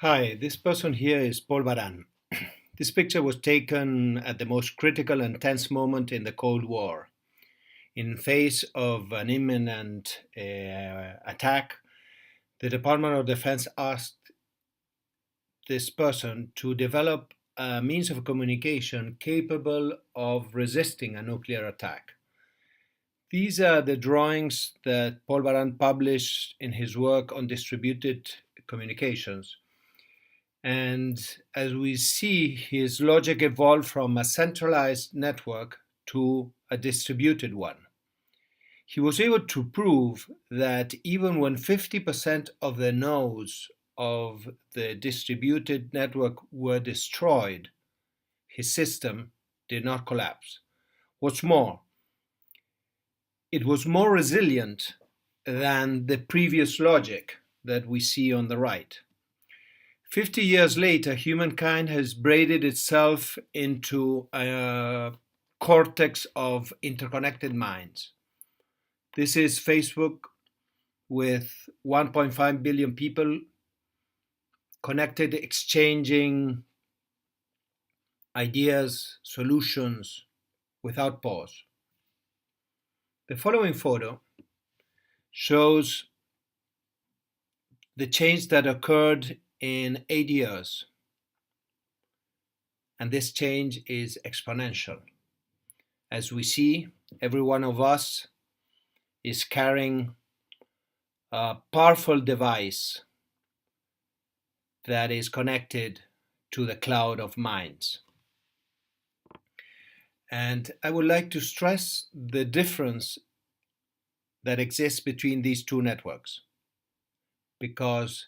Hi, this person here is Paul Baran. This picture was taken at the most critical and tense moment in the Cold War. In face of an imminent attack, the Department of Defense asked this person to develop a means of communication capable of resisting a nuclear attack. These are the drawings that Paul Baran published in his work on distributed communications. And as we see, his logic evolved from a centralized network to a distributed one. He was able to prove that even when 50% of the nodes of the distributed network were destroyed, his system did not collapse. What's more, it was more resilient than the previous logic that we see on the right. 50 years later, humankind has braided itself into a cortex of interconnected minds. This is Facebook with 1.5 billion people connected, exchanging ideas, solutions without pause. The following photo shows the change that occurred in 8 years. And this change is exponential. As we see, every one of us is carrying a powerful device that is connected to the cloud of minds. And I would like to stress the difference that exists between these two networks, because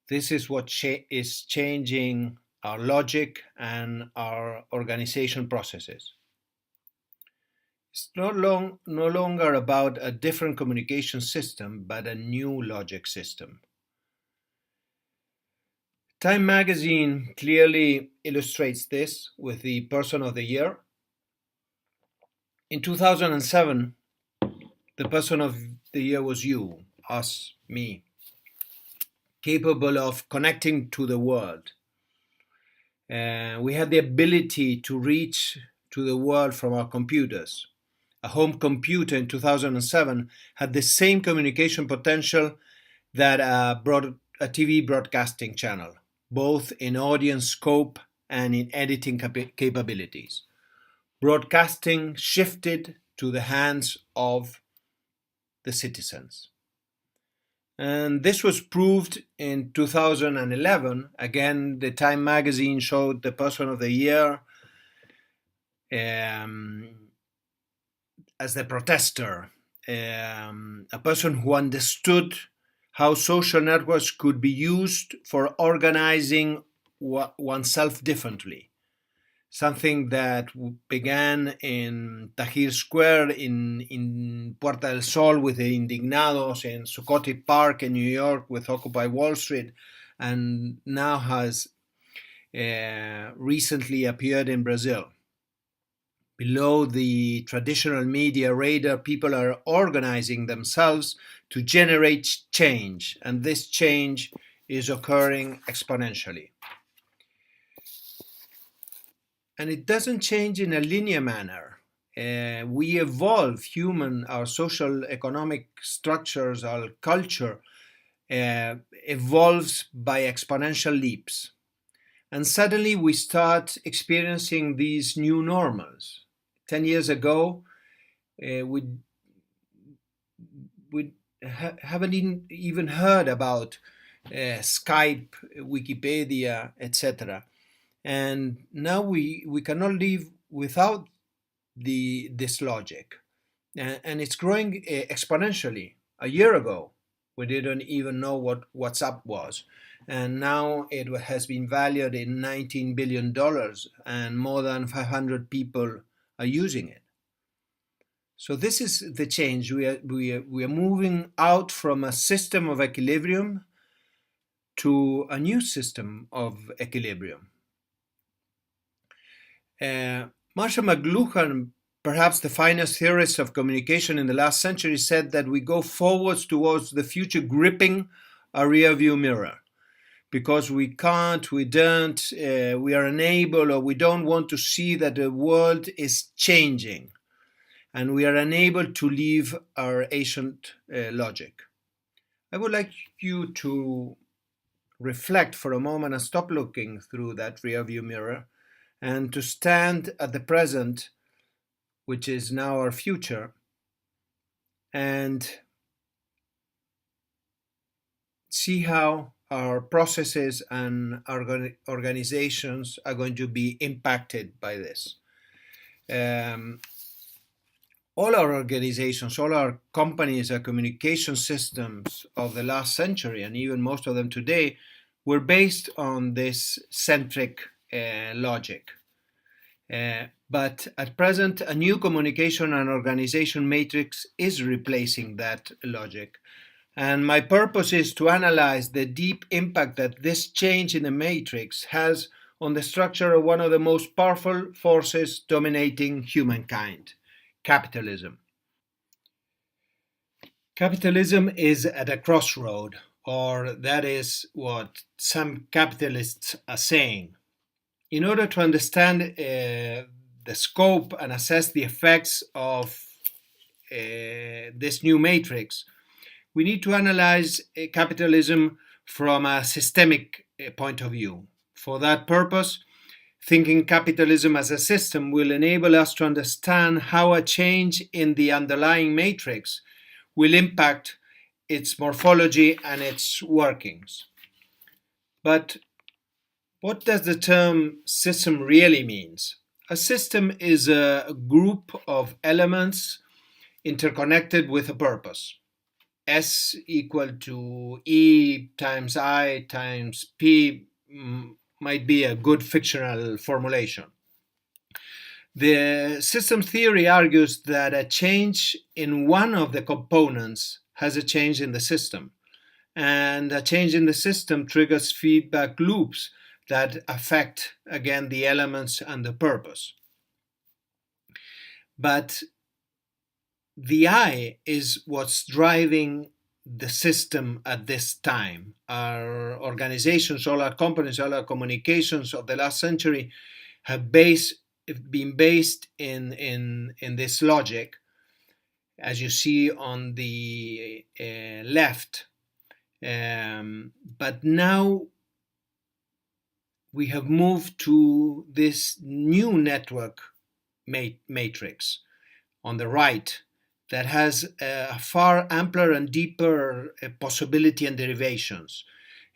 this is what is changing our logic and our organization processes. It's no longer about a different communication system, but a new logic system. Time magazine clearly illustrates this with the Person of the Year. In 2007, the Person of the Year was you, us, me, capable of connecting to the world. We had the ability to reach to the world from our computers. A home computer in 2007 had the same communication potential that a TV broadcasting channel, both in audience scope and in editing capabilities. Broadcasting shifted to the hands of the citizens. And this was proved in 2011. Again, the Time magazine showed the Person of the Year as the protester, a person who understood how social networks could be used for organizing oneself differently. Something that began in Tahrir Square in Puerta del Sol with the Indignados, in Zuccotti Park in New York with Occupy Wall Street, and now has recently appeared in Brazil. Below the traditional media radar, people are organizing themselves to generate change, and this change is occurring exponentially. And it doesn't change in a linear manner. We evolve, our social economic structures, our culture evolves by exponential leaps. And suddenly we start experiencing these new normals. 10 years ago, we haven't even heard about Skype, Wikipedia, etc. And now we cannot live without this logic. And it's growing exponentially. A year ago, we didn't even know what WhatsApp was. And now it has been valued in $19 billion, and more than 500 people are using it. So this is the change. We are moving out from a system of equilibrium to a new system of equilibrium. Marshall McLuhan, perhaps the finest theorist of communication in the last century, said that we go forwards towards the future gripping a rearview mirror. because we can't, we don't, we are unable, or we don't want to see that the world is changing, and we are unable to leave our ancient logic. I would like you to reflect for a moment and stop looking through that rearview mirror and to stand at the present, which is now our future, and see how our processes and our organizations are going to be impacted by this. All our organizations, all our companies, our communication systems of the last century, and even most of them today, were based on this centric logic. But at present, a new communication and organization matrix is replacing that logic. And my purpose is to analyze the deep impact that this change in the matrix has on the structure of one of the most powerful forces dominating humankind: capitalism. Capitalism is at a crossroad, or that is what some capitalists are saying. In order to understand the scope and assess the effects of this new matrix, we need to analyze capitalism from a systemic point of view. For that purpose, thinking capitalism as a system will enable us to understand how a change in the underlying matrix will impact its morphology and its workings. But what does the term system really mean? A system is a group of elements interconnected with a purpose. S equal to E times I times P might be a good fictional formulation. The systems theory argues that a change in one of the components has a change in the system, and a change in the system triggers feedback loops that affect, again, the elements and the purpose. But the I is what's driving the system at this time. Our organizations, all our companies, all our communications of the last century have been based in this logic, as you see on the left. But now we have moved to this new network matrix on the right that has a far ampler and deeper possibility and derivations,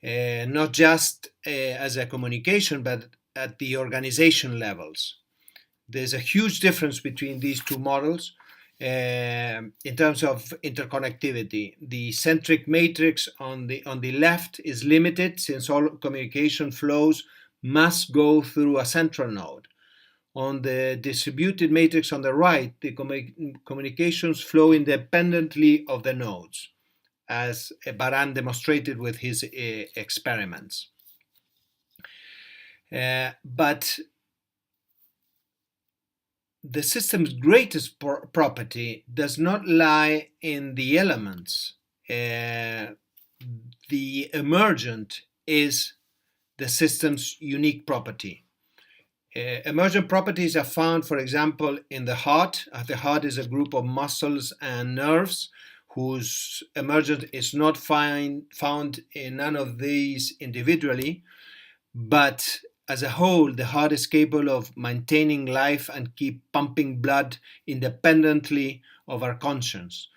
not just as a communication, but at the organization levels. There's a huge difference between these two models in terms of interconnectivity. The centric matrix on the left is limited, since all communication flows must go through a central node. On the distributed matrix on the right, the communications flow independently of the nodes, as Baran demonstrated with his experiments. But the system's greatest property does not lie in the elements. The emergent is the system's unique property. Emergent properties are found, for example, in the heart. The heart is a group of muscles and nerves whose emergent is not found in none of these individually, but as a whole, the heart is capable of maintaining life and keep pumping blood independently of our conscience.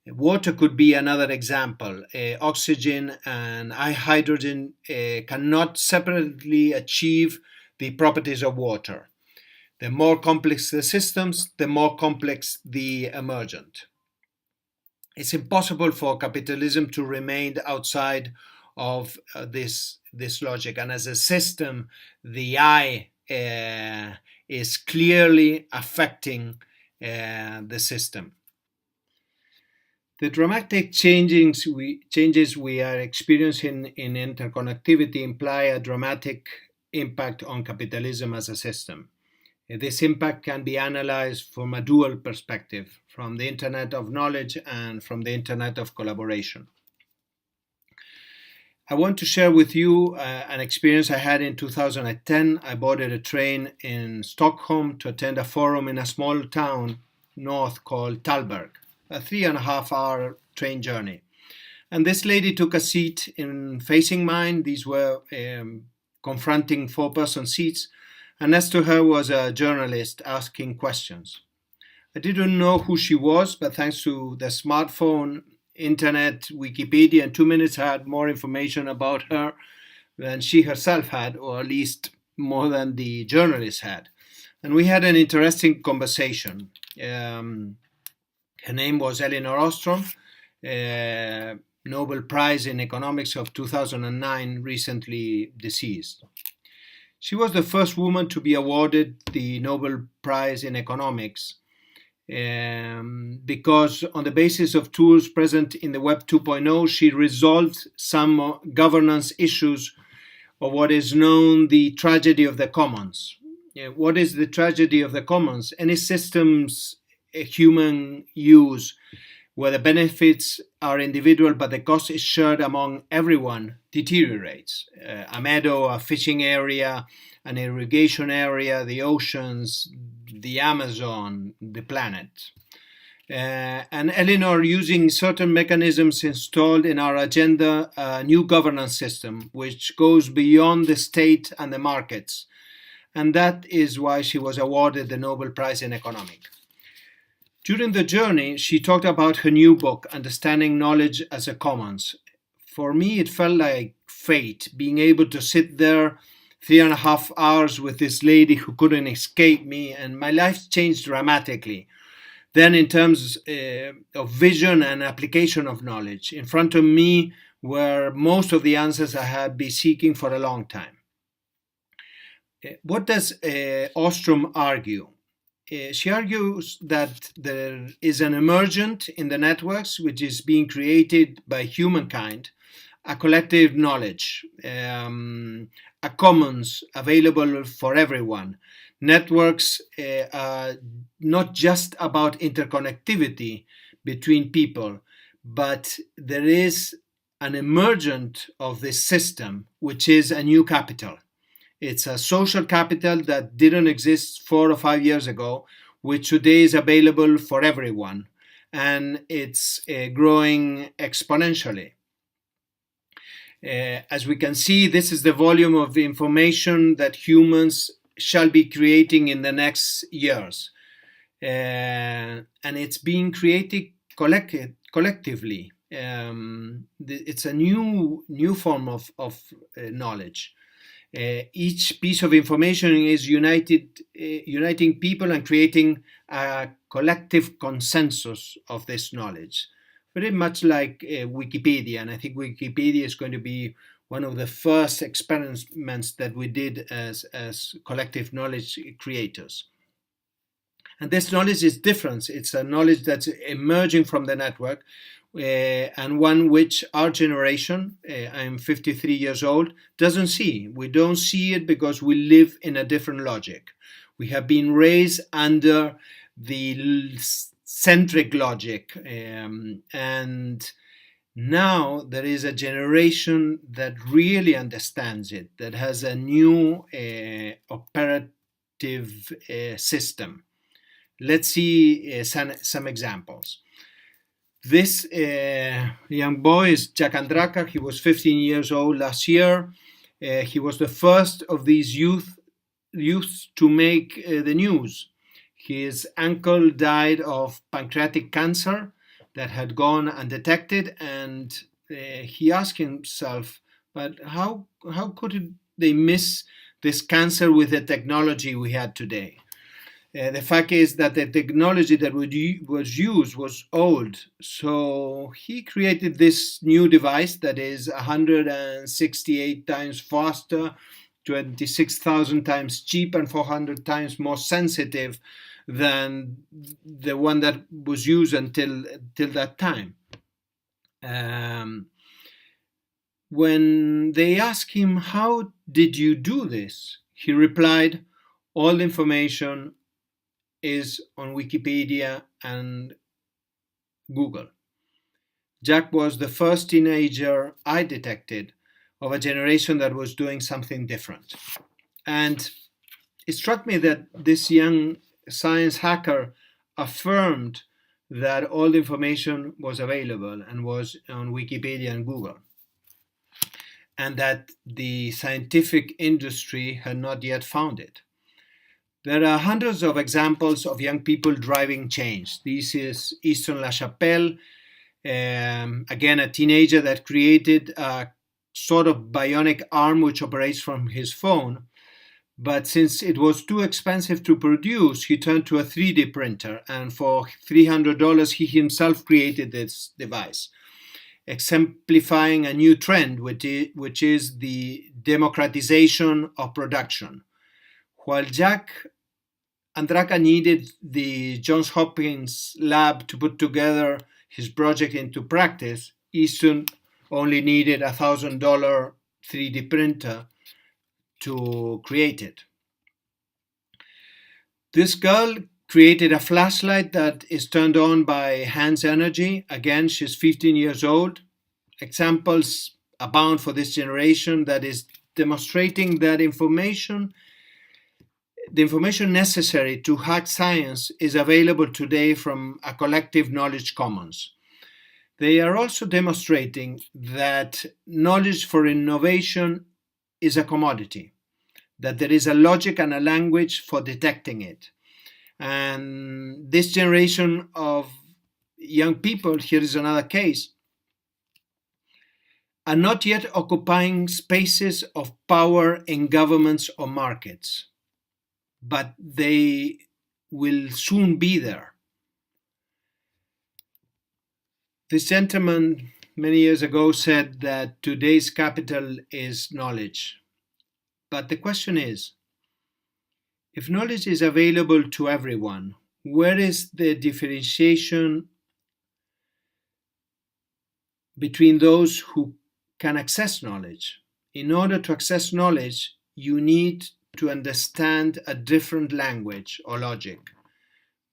Water could be another example. Oxygen and hydrogen cannot separately achieve the properties of water. The more complex the systems, the more complex the emergent. It's impossible for capitalism to remain outside of this logic, and as a system, the I is clearly affecting the system. The dramatic changes we are experiencing in interconnectivity imply a dramatic impact on capitalism as a system. This impact can be analyzed from a dual perspective, from the Internet of Knowledge and from the Internet of Collaboration. I want to share with you an experience I had in 2010. I boarded a train in Stockholm to attend a forum in a small town north called Talberg, a 3.5 hour train journey. And this lady took a seat in facing mine. These were confronting four-person seats. And next to her was a journalist asking questions. I didn't know who she was, but thanks to the smartphone, internet, Wikipedia, in 2 minutes I had more information about her than she herself had, or at least more than the journalist had. And we had an interesting conversation. Her name was Elinor Ostrom, Nobel Prize in Economics of 2009, recently deceased. She was the first woman to be awarded the Nobel Prize in Economics because on the basis of tools present in the Web 2.0, she resolved some governance issues of what is known the tragedy of the commons. What is the tragedy of the commons? Any systems human use where the benefits are individual but the cost is shared among everyone deteriorates. A meadow, a fishing area, an irrigation area, the oceans, the Amazon, the planet. And Elinor, using certain mechanisms installed in our agenda, a new governance system which goes beyond the state and the markets. And that is why she was awarded the Nobel Prize in Economics. During the journey, she talked about her new book, Understanding Knowledge as a Commons. For me, it felt like fate, being able to sit there 3.5 hours with this lady who couldn't escape me, and my life changed dramatically. Then in terms of vision and application of knowledge, in front of me were most of the answers I had been seeking for a long time. What does Ostrom argue? She argues that there is an emergent in the networks which is being created by humankind, a collective knowledge, a commons available for everyone. Networks are not just about interconnectivity between people, but there is an emergent of this system, which is a new capital. It's a social capital that didn't exist 4 or 5 years ago, which today is available for everyone, and it's growing exponentially. As we can see, this is the volume of information that humans shall be creating in the next years. And it's being created collectively. It's a new form of knowledge. Each piece of information is uniting people and creating a collective consensus of this knowledge. Very much like Wikipedia, and I think Wikipedia is going to be one of the first experiments that we did as collective knowledge creators. And this knowledge is different. It's a knowledge that's emerging from the network, and one which our generation, I'm 53 years old, doesn't see. We don't see it because we live in a different logic. We have been raised under the centric logic, and now there is a generation that really understands it, that has a new operative system. Let's see some examples. This young boy is Jack Andraka. He was 15 years old last year. He was the first of these youths to make the news. His uncle died of pancreatic cancer that had gone undetected, and he asked himself, but how could they miss this cancer with the technology we had today? The fact is that the technology that was used was old. So he created this new device that is 168 times faster, 26,000 times cheaper, and 400 times more sensitive than the one that was used until that time. When they asked him, how did you do this? He replied, all the information is on Wikipedia and Google. Jack was the first teenager I detected of a generation that was doing something different. And it struck me that this young science hacker affirmed that all the information was available and was on Wikipedia and Google, and that the scientific industry had not yet found it. There are hundreds of examples of young people driving change. This is Easton LaChapelle, again, a teenager that created a sort of bionic arm which operates from his phone. But since it was too expensive to produce, he turned to a 3D printer, and for $300, he himself created this device, exemplifying a new trend, which is the democratization of production. While Jack Andraka needed the Johns Hopkins lab to put together his project into practice, Easton only needed a $1,000 3D printer to create it. This girl created a flashlight that is turned on by hands energy. Again, she's 15 years old. Examples abound for this generation that is demonstrating that the information necessary to hack science is available today from a collective knowledge commons. They are also demonstrating that knowledge for innovation is a commodity, that there is a logic and a language for detecting it. And this generation of young people, here is another case, are not yet occupying spaces of power in governments or markets, but they will soon be there. This gentleman many years ago said that today's capital is knowledge. But the question is, if knowledge is available to everyone, where is the differentiation between those who can access knowledge? In order to access knowledge, you need to understand a different language or logic,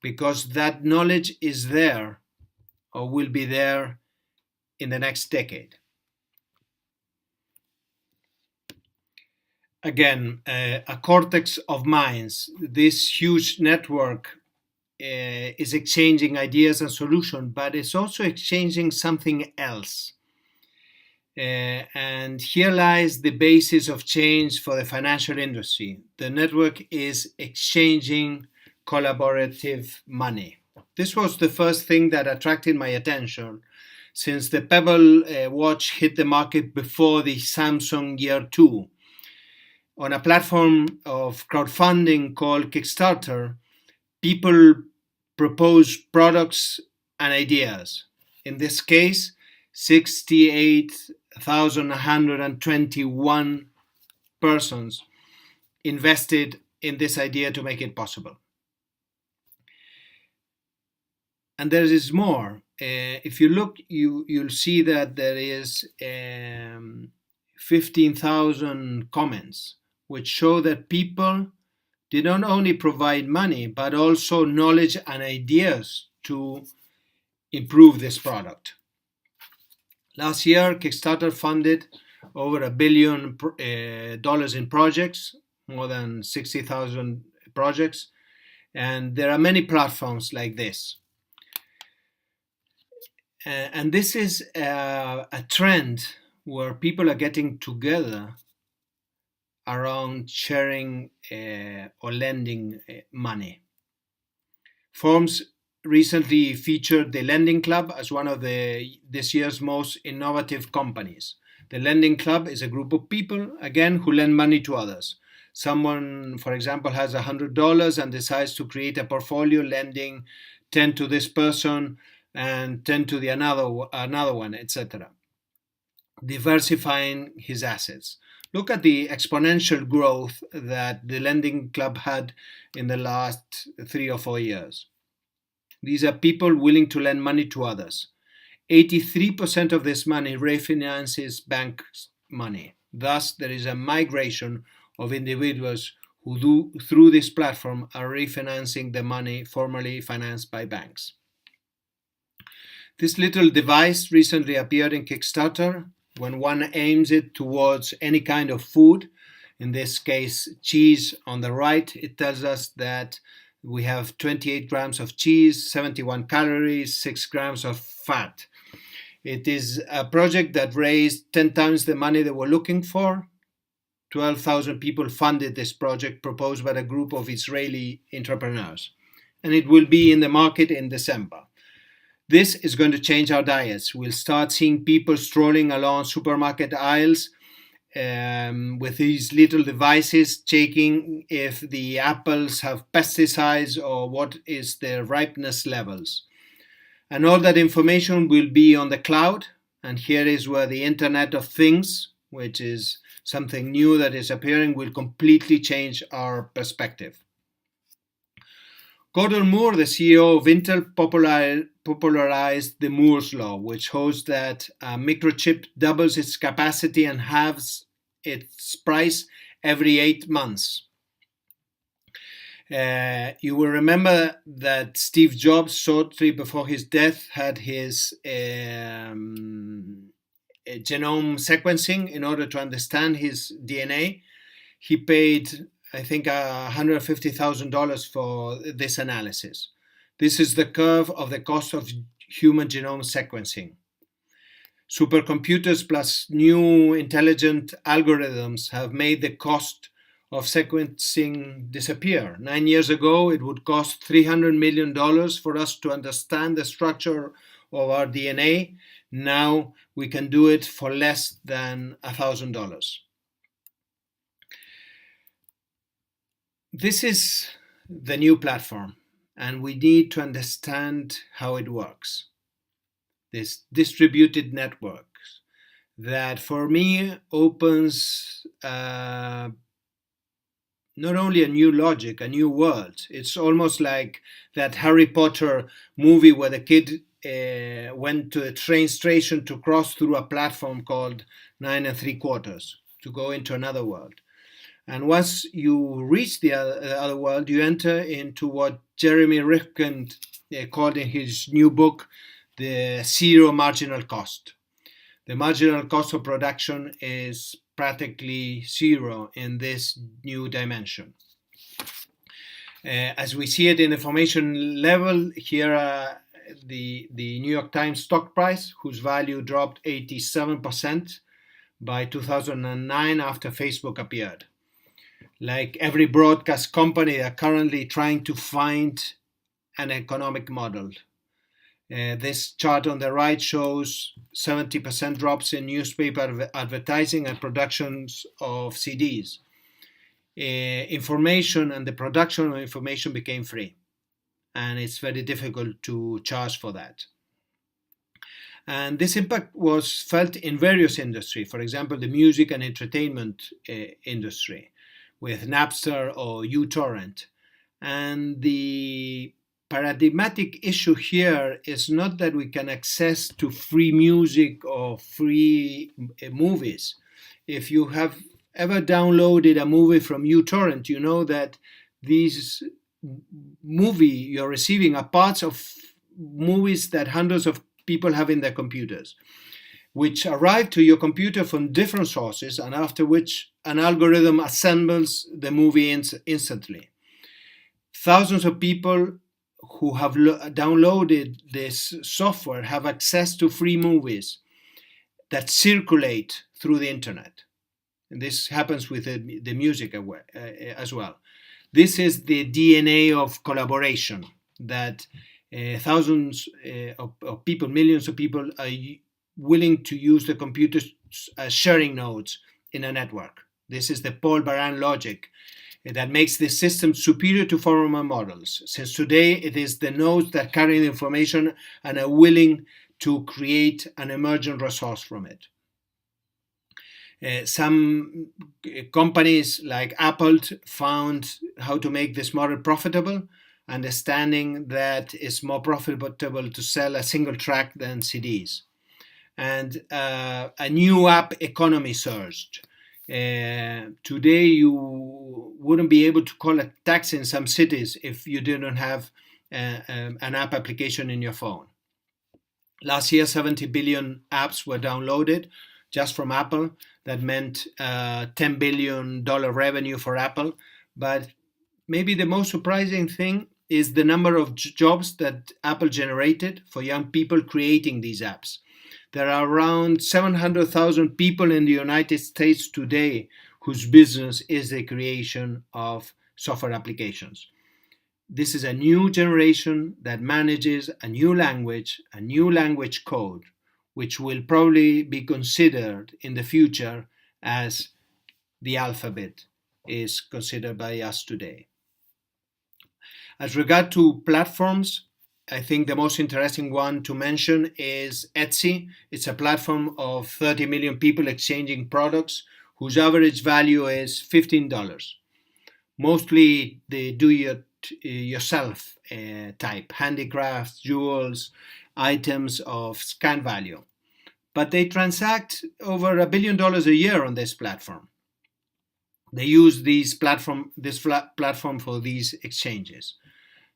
because that knowledge is there or will be there in the next decade. Again, a cortex of minds. This huge network is exchanging ideas and solutions, but it's also exchanging something else. And here lies the basis of change for the financial industry. The network is exchanging collaborative money. This was the first thing that attracted my attention, since the Pebble watch hit the market before the Samsung Gear 2. On a platform of crowdfunding called Kickstarter, people propose products and ideas. In this case, 68,121 persons invested in this idea to make it possible. And there is more. If you look, you'll see that there is 15,000 comments, which show that people did not only provide money, but also knowledge and ideas to improve this product. Last year, Kickstarter funded over $1 billion in projects, more than 60,000 projects, and there are many platforms like this. And this is a trend where people are getting together around sharing or lending money. Forums recently featured the Lending Club as one of this year's most innovative companies. The Lending Club is a group of people, again, who lend money to others. Someone, for example, has $100 and decides to create a portfolio lending 10 to this person and 10 to the another one, etc. Diversifying his assets. Look at the exponential growth that the Lending Club had in the last 3 or 4 years. These are people willing to lend money to others. 83% of this money refinances bank money. Thus, there is a migration of individuals who, through this platform, are refinancing the money formerly financed by banks. This little device recently appeared in Kickstarter. when one aims it towards any kind of food, in this case cheese on the right, it tells us that we have 28 grams of cheese, 71 calories, 6 grams of fat. It is a project that raised 10 times the money they were looking for. 12,000 people funded this project proposed by a group of Israeli entrepreneurs. And it will be in the market in December. This is going to change our diets. We'll start seeing people strolling along supermarket aisles with these little devices checking if the apples have pesticides or what is their ripeness levels. And all that information will be on the cloud. And here is where the Internet of Things, which is something new that is appearing, will completely change our perspective. Gordon Moore, the CEO of Intel, popularized the Moore's Law, which holds that a microchip doubles its capacity and halves its price every 8 months. You will remember that Steve Jobs, shortly before his death, had his genome sequencing in order to understand his DNA. He paid, I think, $150,000 for this analysis. This is the curve of the cost of human genome sequencing. Supercomputers plus new intelligent algorithms have made the cost of sequencing disappear. 9 years ago, it would cost $300 million for us to understand the structure of our DNA. Now we can do it for less than $1,000. This is the new platform, and we need to understand how it works. This distributed networks that for me opens not only a new logic, a new world. It's almost like that Harry Potter movie where the kid went to a train station to cross through a platform called 9 3/4 to go into another world. And once you reach the other world, you enter into what Jeremy Rifkin called in his new book, the zero marginal cost. The marginal cost of production is practically zero in this new dimension. As we see it in information level, here are the New York Times stock price, whose value dropped 87% by 2009 after Facebook appeared. Like every broadcast company, they are currently trying to find an economic model. This chart on the right shows 70% drops in newspaper advertising and productions of CDs. Information and the production of information became free, and it's very difficult to charge for that. And this impact was felt in various industries, for example, the music and entertainment industry with Napster or uTorrent. And the paradigmatic issue here is not that we can access to free music or free movies. If you have ever downloaded a movie from uTorrent, you know that these movie you're receiving are parts of movies that hundreds of people have in their computers, which arrive to your computer from different sources, and after which an algorithm assembles the movie instantly. Thousands of people who have downloaded this software have access to free movies that circulate through the internet. And this happens with the music as well. This is the DNA of collaboration, that thousands of people, millions of people are willing to use the computers as sharing nodes in a network. This is the Paul Baran logic that makes this system superior to former models, since today it is the nodes that carry the information and are willing to create an emergent resource from it. Some companies like Apple found how to make this model profitable, understanding that it's more profitable to sell a single track than CDs. And a new app economy surged. Today you wouldn't be able to call a taxi in some cities if you didn't have an app application in your phone. Last year, 70 billion apps were downloaded. just from Apple. That meant $10 billion revenue for Apple. But maybe the most surprising thing is the number of jobs that Apple generated for young people creating these apps. There are around 700,000 people in the United States today whose business is the creation of software applications. This is a new generation that manages a new language code, which will probably be considered in the future as the alphabet is considered by us today. As regard to platforms, I think the most interesting one to mention is Etsy. It's a platform of 30 million people exchanging products whose average value is $15. Mostly the do-it-yourself type, handicrafts, jewels, items of scan value. But they transact over $1 billion a year on this platform. They use this platform for these exchanges.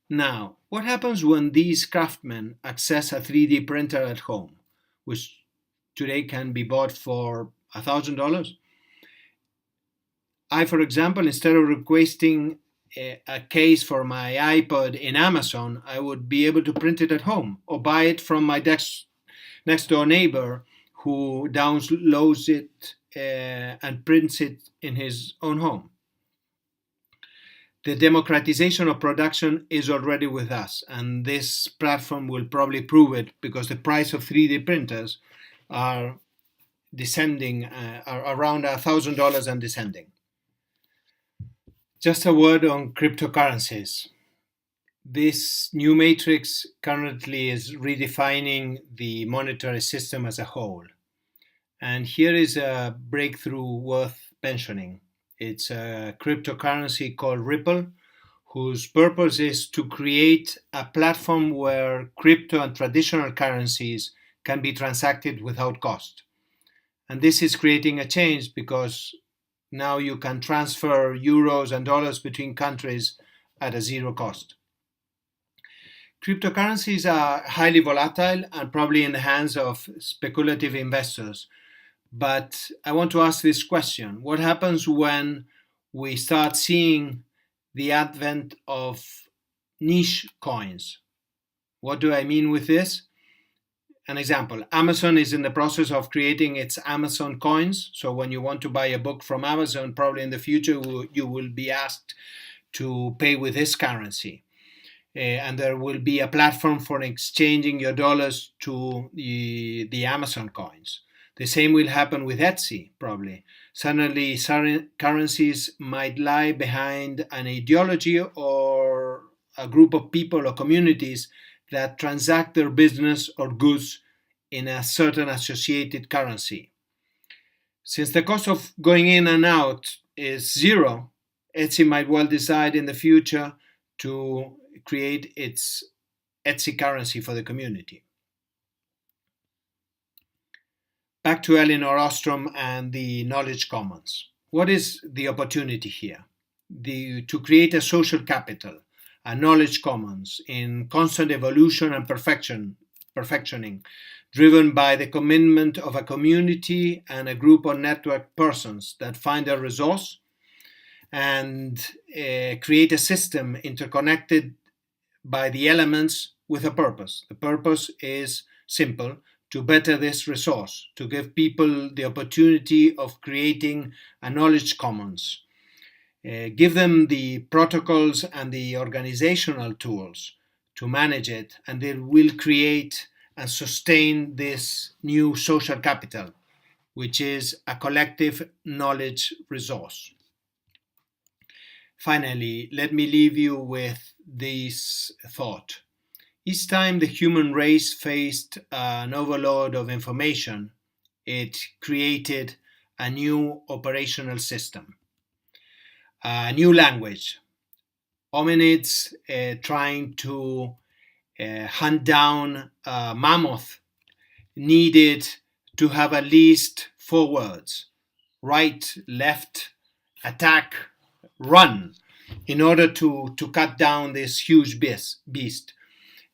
Now, what happens when these craftsmen access a 3D printer at home, which today can be bought for $1,000? I, for example, instead of requesting a case for my iPod in Amazon, I would be able to print it at home or buy it from my next door neighbor who downloads it and prints it in his own home. The democratization of production is already with us, and this platform will probably prove it because the price of 3D printers are descending, are around $1,000 and descending. Just a word on cryptocurrencies. This new matrix currently is redefining the monetary system as a whole. And here is a breakthrough worth mentioning. It's a cryptocurrency called Ripple, whose purpose is to create a platform where crypto and traditional currencies can be transacted without cost. And this is creating a change because now you can transfer euros and dollars between countries at a zero cost. Cryptocurrencies are highly volatile and probably in the hands of speculative investors. But I want to ask this question. What happens when we start seeing the advent of niche coins? What do I mean with this? An example, Amazon is in the process of creating its Amazon coins. So when you want to buy a book from Amazon, probably in the future you will be asked to pay with this currency. And there will be a platform for exchanging your dollars to the Amazon coins. The same will happen with Etsy, probably. Suddenly, currencies might lie behind an ideology or a group of people or communities that transact their business or goods in a certain associated currency. Since the cost of going in and out is zero, Etsy might well decide in the future to create its Etsy currency for the community. Back to Elinor Ostrom and the Knowledge Commons. What is the opportunity here? To create a social capital, a knowledge commons in constant evolution and perfectioning, driven by the commitment of a community and a group of network persons that find a resource and create a system interconnected by the elements with a purpose. The purpose is simple: to better this resource, to give people the opportunity of creating a knowledge commons. Give them the protocols and the organizational tools to manage it, and they will create and sustain this new social capital, which is a collective knowledge resource. Finally, let me leave you with this thought. Each time the human race faced an overload of information, it created a new operational system, a new language. Hominids trying to hunt down a mammoth needed to have at least 4 words: right, left, attack, run, in order to cut down this huge beast.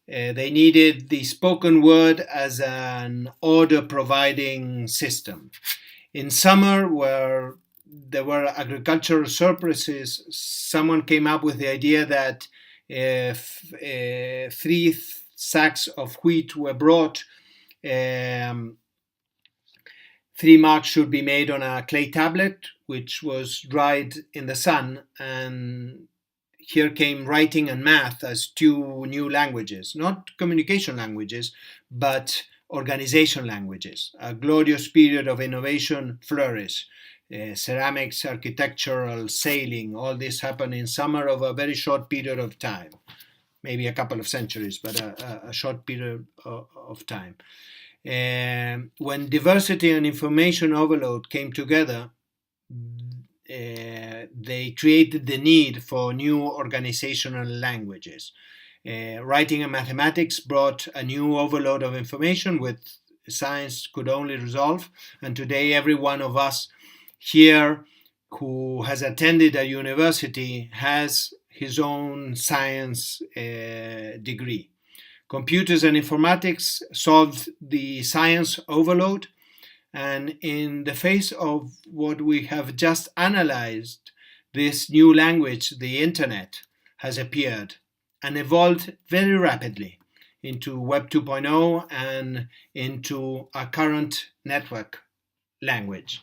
They needed the spoken word as an order-providing system. In summer, where there were agricultural surpluses, someone came up with the idea that if 3 sacks of wheat were brought, 3 marks should be made on a clay tablet, which was dried in the sun, and here came writing and math as 2 new languages, not communication languages, but organization languages. A glorious period of innovation flourished. Ceramics, architectural, sailing, all this happened in summer of a very short period of time, maybe a couple of centuries, but a short period of time. When diversity and information overload came together, they created the need for new organizational languages. Writing and mathematics brought a new overload of information which science could only resolve, and today every one of us here who has attended a university has his own science degree. Computers and informatics solved the science overload, and in the face of what we have just analyzed, this new language, the internet, has appeared and evolved very rapidly into Web 2.0 and into our current network language.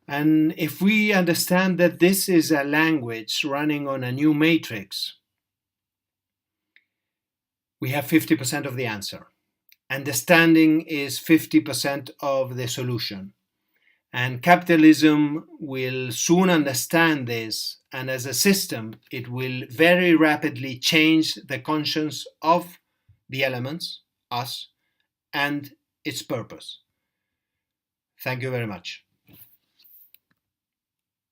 And if we understand that this is a language running on a new matrix, we have 50% of the answer. Understanding is 50% of the solution. And capitalism will soon understand this, and as a system, it will very rapidly change the conscience of the elements, us, and its purpose. Thank you very much.